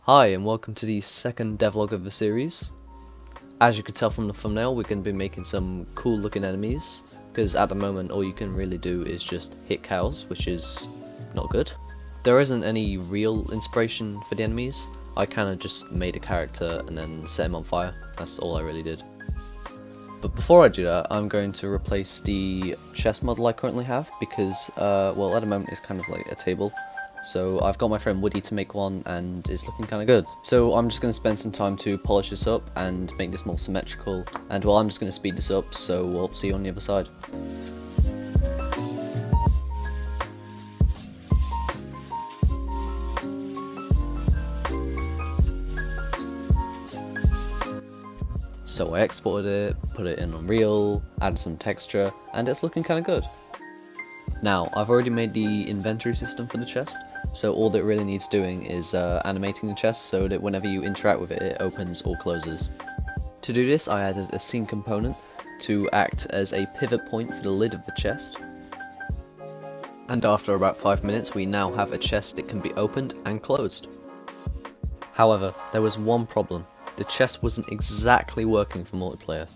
Hi and welcome to the second devlog of the series. As you can tell from the thumbnail, we're going to be making some cool looking enemies, because at the moment all you can really do is just hit cows, which is not good. There isn't any real inspiration for the enemies. I kind of just made a character and then set him on fire. That's all I really did. But before I do that, I'm going to replace the chest model I currently have because, well, at the moment it's kind of like a table. So I've got my friend Woody to make one and it's looking kind of good. So I'm just going to spend some time to polish this up and make this more symmetrical. And well, I'm just going to speed this up, so we'll see you on the other side. So I exported it, put it in Unreal, added some texture, and it's looking kind of good. Now, I've already made the inventory system for the chest, so all that really needs doing is animating the chest so that whenever you interact with it, it opens or closes. To do this, I added a scene component to act as a pivot point for the lid of the chest. And after about 5 minutes, we now have a chest that can be opened and closed. However, there was one problem. The chest wasn't exactly working for multiplayer.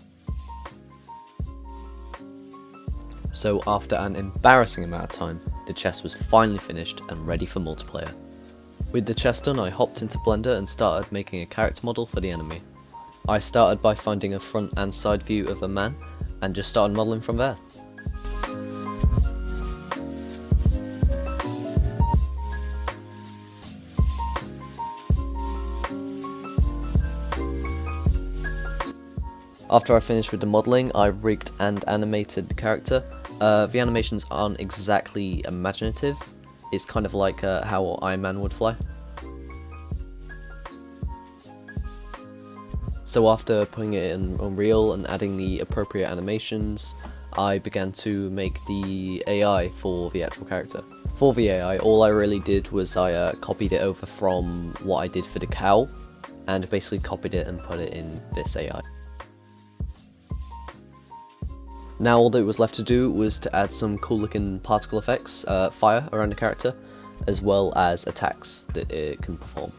So after an embarrassing amount of time, the chest was finally finished and ready for multiplayer. With the chest done, I hopped into Blender and started making a character model for the enemy. I started by finding a front and side view of a man, and just started modelling from there. After I finished with the modelling, I rigged and animated the character. The animations aren't exactly imaginative, it's kind of like how Iron Man would fly. So after putting it in Unreal and adding the appropriate animations, I began to make the AI for the actual character. For the AI, all I really did was I copied it over from what I did for the cow, and basically copied it and put it in this AI. Now all that was left to do was to add some cool looking particle effects, fire around the character, as well as attacks that it can perform.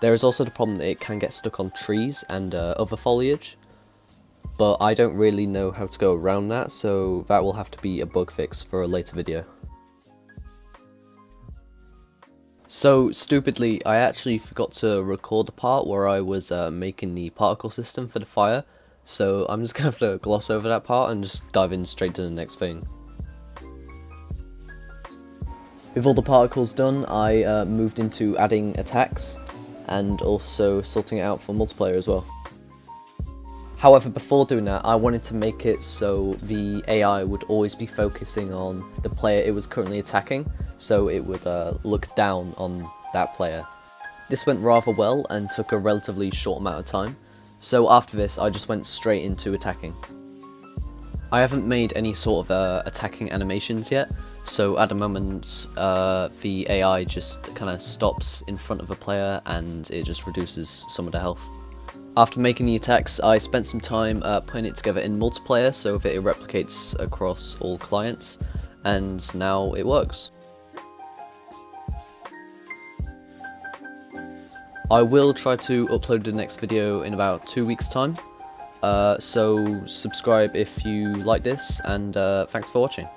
There is also the problem that it can get stuck on trees and other foliage, but I don't really know how to go around that, so that will have to be a bug fix for a later video. So stupidly, I actually forgot to record the part where I was making the particle system for the fire. So I'm just going to have to gloss over that part and just dive in straight to the next thing. With all the particles done, I moved into adding attacks and also sorting it out for multiplayer as well. However, before doing that, I wanted to make it so the AI would always be focusing on the player it was currently attacking, so it would look down on that player. This went rather well and took a relatively short amount of time. So after this, I just went straight into attacking. I haven't made any sort of attacking animations yet, so at the moment the AI just kind of stops in front of a player and it just reduces some of the health. After making the attacks, I spent some time putting it together in multiplayer so that it replicates across all clients, and now it works. I will try to upload the next video in about 2 weeks' time, so subscribe if you like this, and thanks for watching.